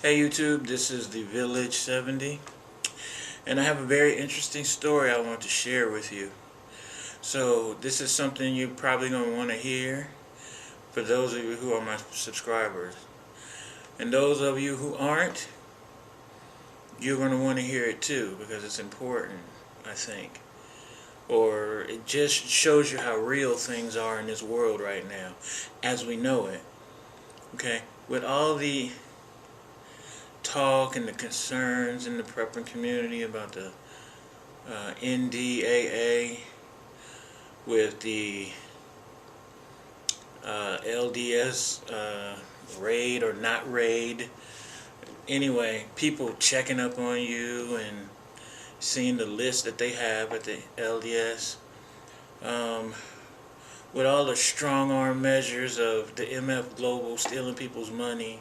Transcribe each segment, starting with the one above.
Hey YouTube, this is the Village 70, and I have a very interesting story I want to share with you. So this is something you're probably going to want to hear for those of you who are my subscribers. And those of you who aren't, you're going to want to hear it too, because it's important, I think. Or it just shows you how real things are in this world right now, as we know it. Okay, with all the talk and the concerns in the prepping community about the NDAA, with the LDS raid or not raid. Anyway, people checking up on you and seeing the list that they have at the LDS. With all the strong arm measures of the MF Global stealing people's money,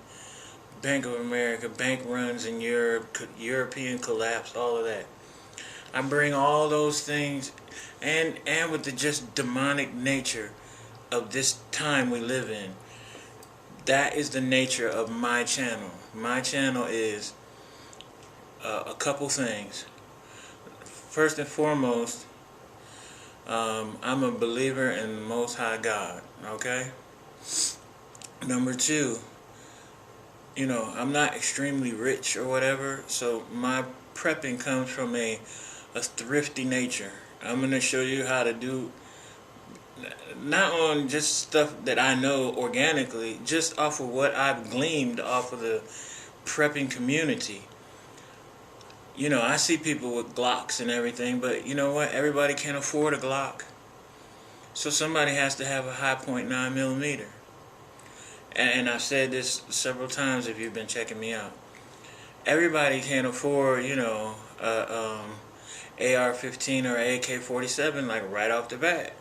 Bank of America, bank runs in Europe, European collapse, all of that. I bring all those things, and with the just demonic nature of this time we live in. That is the nature of my channel. My channel is a couple things. First and foremost, I'm a believer in the Most High God, okay? Number two, I'm not extremely rich or whatever, so my prepping comes from a thrifty nature. I'm going to show you how to do, not on just stuff that I know organically, just off of what I've gleaned off of the prepping community. I see people with Glocks and everything, but you know what? Everybody can't afford a Glock. So somebody has to have a high point 9mm. And I've said this several times if you've been checking me out. Everybody can't afford, AR-15 or AK-47 like right off the bat.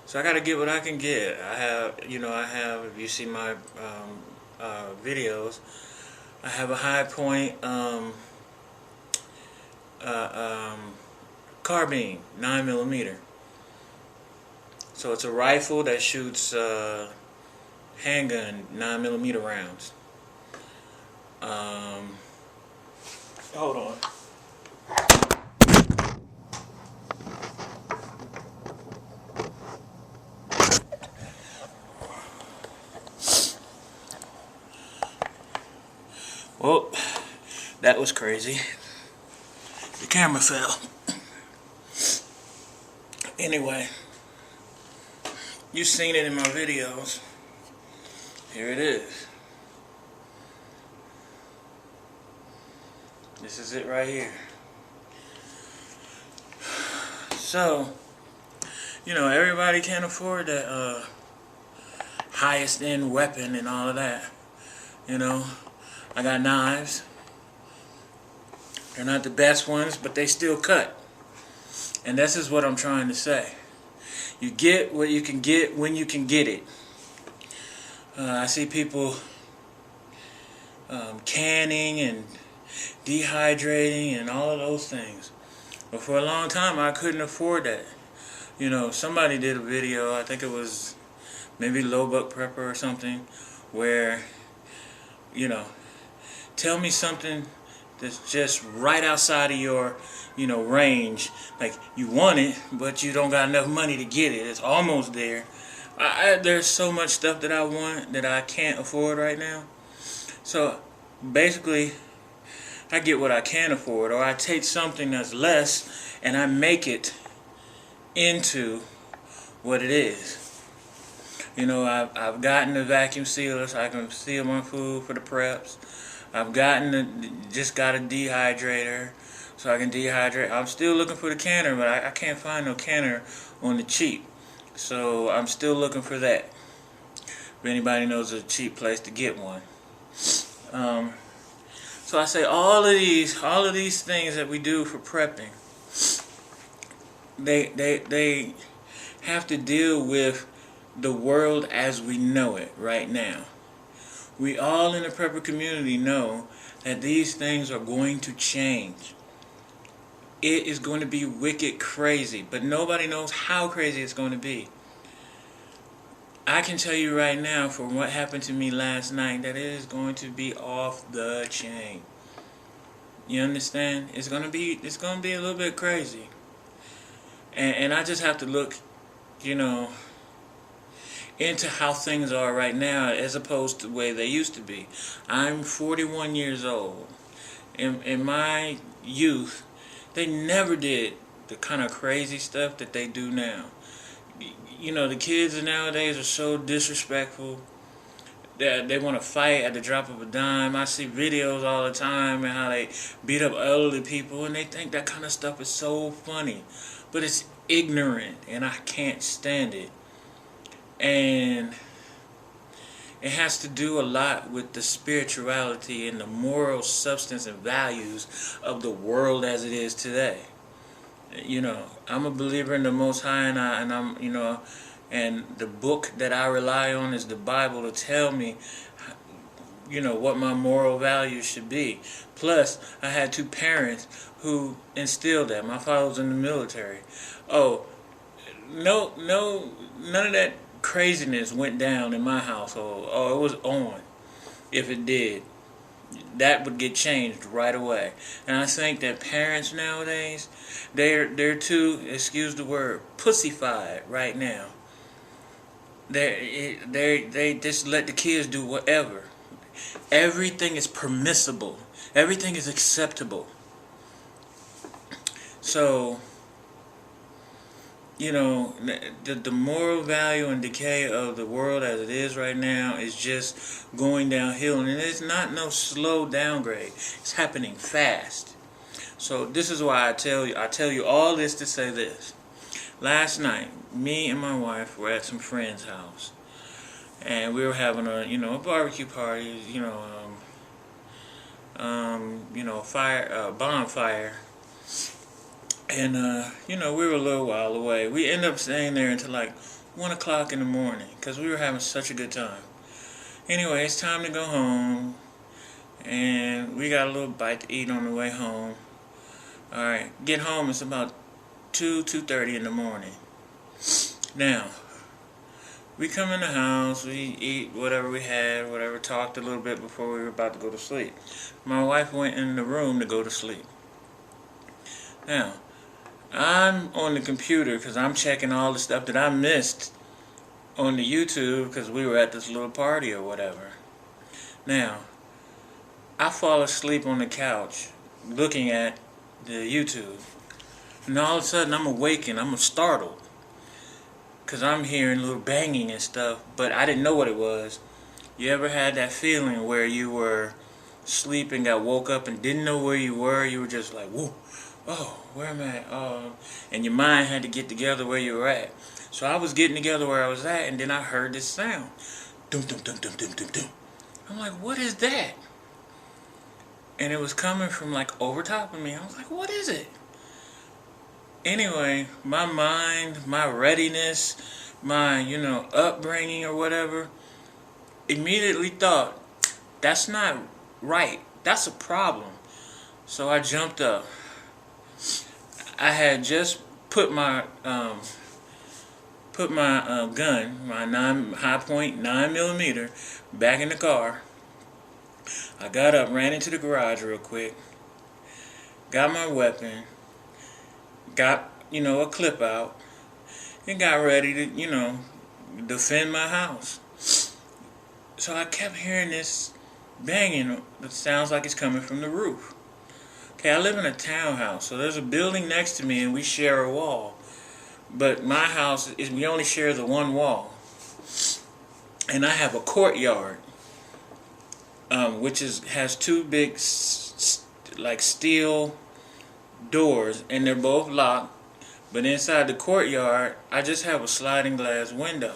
So I got to get what I can get. I have, if you see my videos, I have a high point carbine, 9mm. So it's a rifle that shoots handgun 9mm rounds. Hold on. Well, that was crazy. The camera fell. Anyway, you've seen it in my videos. Here it is. This is it right here. So, everybody can't afford that highest end weapon and all of that. I got knives. They're not the best ones, but they still cut. And this is what I'm trying to say. You get what you can get when you can get it. I see people canning and dehydrating and all of those things. But for a long time, I couldn't afford that. Somebody did a video, I think it was maybe Low Buck Prepper or something, where, tell me something that's just right outside of your, range. Like, you want it, but you don't got enough money to get it. It's almost there. There's so much stuff that I want that I can't afford right now. So, basically, I get what I can afford, or I take something that's less and I make it into what it is. I've gotten the vacuum sealer so I can seal my food for the preps. I've just got a dehydrator so I can dehydrate. I'm still looking for the canner, but I can't find no canner on the cheap. So I'm still looking for that. If anybody knows a cheap place to get one. So I say all of these things that we do for prepping, they have to deal with the world as we know it right now. We all in the prepper community know that these things are going to change. It is going to be wicked crazy, but nobody knows how crazy it's going to be. I can tell you right now, from what happened to me last night, that it is going to be off the chain. You understand? It's gonna be a little bit crazy, and I just have to look, you know, into how things are right now as opposed to the way they used to be. I'm 41 years old. In my youth, they never did the kind of crazy stuff that they do now. You know, the kids nowadays are so disrespectful that they want to fight at the drop of a dime. I see videos all the time and how they beat up elderly people, and they think that kind of stuff is so funny. But it's ignorant, and I can't stand it. And it has to do a lot with the spirituality and the moral substance and values of the world as it is today. You know, I'm a believer in the Most High, and I'm, you know, and the book that I rely on is the Bible to tell me, you know, what my moral values should be. Plus, I had two parents who instilled that. My father was in the military. Oh, no, none of that craziness went down in my household. Oh, it was on. If it did, that would get changed right away. And I think that parents nowadays, they're too, excuse the word, pussified right now. They just let the kids do whatever. Everything is permissible. Everything is acceptable. So, you know, the moral value and decay of the world as it is right now is just going downhill, and it's not no slow downgrade. It's happening fast. So this is why I tell you all this to say this. Last night, me and my wife were at some friend's house, and we were having a barbecue party, bonfire. And, we were a little while away. We ended up staying there until like 1 o'clock in the morning because we were having such a good time. Anyway, it's time to go home. And we got a little bite to eat on the way home. Alright, get home, it's about 2:30 in the morning. Now, we come in the house, we eat whatever we had, talked a little bit before we were about to go to sleep. My wife went in the room to go to sleep. Now, I'm on the computer because I'm checking all the stuff that I missed on the YouTube because we were at this little party or whatever. Now, I fall asleep on the couch looking at the YouTube. And all of a sudden I'm awakened, I'm startled. Because I'm hearing little banging and stuff, but I didn't know what it was. You ever had that feeling where you were sleeping, got woke up and didn't know where you were? You were just like, whoa. Oh, where am I? And your mind had to get together where you were at. So I was getting together where I was at, and then I heard this sound. Dum, dum, dum, dum, dum, dum, dum. I'm like, what is that? And it was coming from like over top of me. I was like, what is it? Anyway, my mind, my readiness, my, upbringing or whatever, immediately thought, that's not right. That's a problem. So I jumped up. I had just put my gun, my high point 9mm, back in the car. I got up, ran into the garage real quick, got my weapon, got a clip out, and got ready to defend my house. So I kept hearing this banging that sounds like it's coming from the roof. Okay, I live in a townhouse, so there's a building next to me and we share a wall. But my house, we only share the one wall. And I have a courtyard, which has two big steel doors, and they're both locked. But inside the courtyard, I just have a sliding glass window.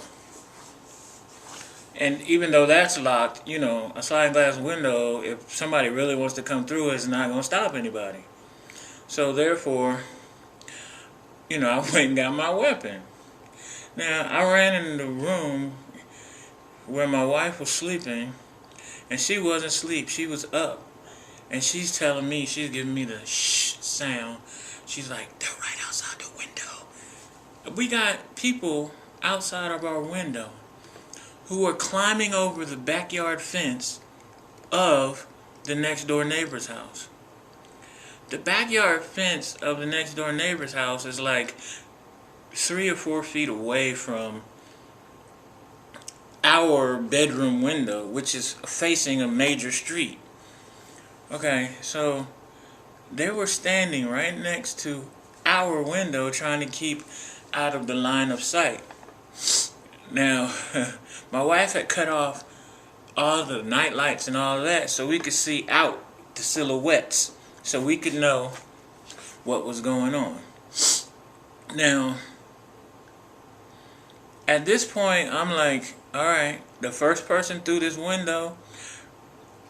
And even though that's locked, a sliding glass window, if somebody really wants to come through, it's not going to stop anybody. So therefore, I went and got my weapon. Now, I ran in the room where my wife was sleeping, and she wasn't asleep. She was up. And she's telling me, she's giving me the shh sound. She's like, they're right outside the window. We got people outside of our window. who were climbing over the backyard fence of the next door neighbor's house. The backyard fence of the next door neighbor's house is like 3 or 4 feet away from our bedroom window, which is facing a major street. Okay, so they were standing right next to our window trying to keep out of the line of sight. Now, my wife had cut off all the night lights and all of that so we could see out the silhouettes, so we could know what was going on. Now, at this point, I'm like, alright, the first person through this window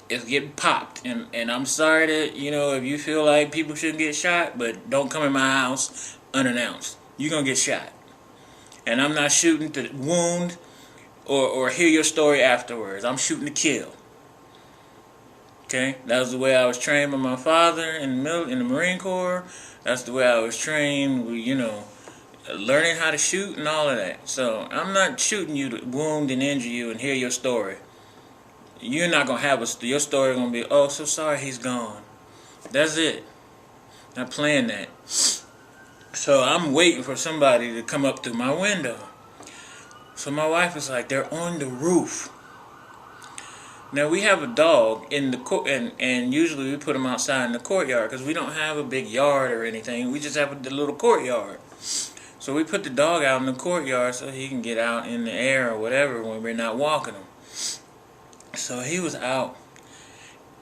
is getting popped. And I'm sorry that, if you feel like people shouldn't get shot, but don't come in my house unannounced. You're going to get shot. And I'm not shooting to wound or hear your story afterwards. I'm shooting to kill. Okay? That was the way I was trained by my father in the Marine Corps. That's the way I was trained, learning how to shoot and all of that. So I'm not shooting you to wound and injure you and hear your story. You're not going to have your story going to be, oh, so sorry, he's gone. That's it. Not playing that. So I'm waiting for somebody to come up through my window. So my wife was like, they're on the roof. Now we have a dog in the court, and usually we put him outside in the courtyard because we don't have a big yard or anything. We just have a little courtyard. So we put the dog out in the courtyard so he can get out in the air or whatever when we're not walking him. So he was out,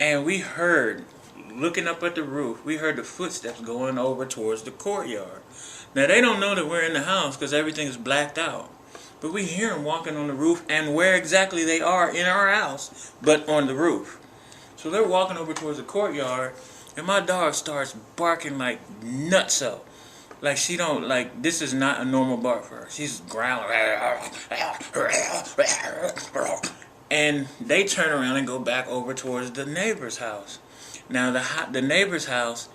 and we heard, looking up at the roof, we heard the footsteps going over towards the courtyard. Now they don't know that we're in the house because everything is blacked out. But we hear them walking on the roof, and where exactly they are in our house, but on the roof. So they're walking over towards the courtyard, and my dog starts barking like nutso. Like this is not a normal bark for her. She's growling. And they turn around and go back over towards the neighbor's house. Now the neighbor's house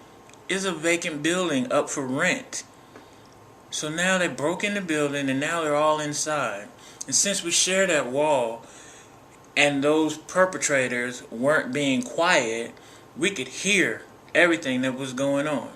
is a vacant building up for rent. So now they broke in the building, and now they're all inside. And since we share that wall, and those perpetrators weren't being quiet, we could hear everything that was going on.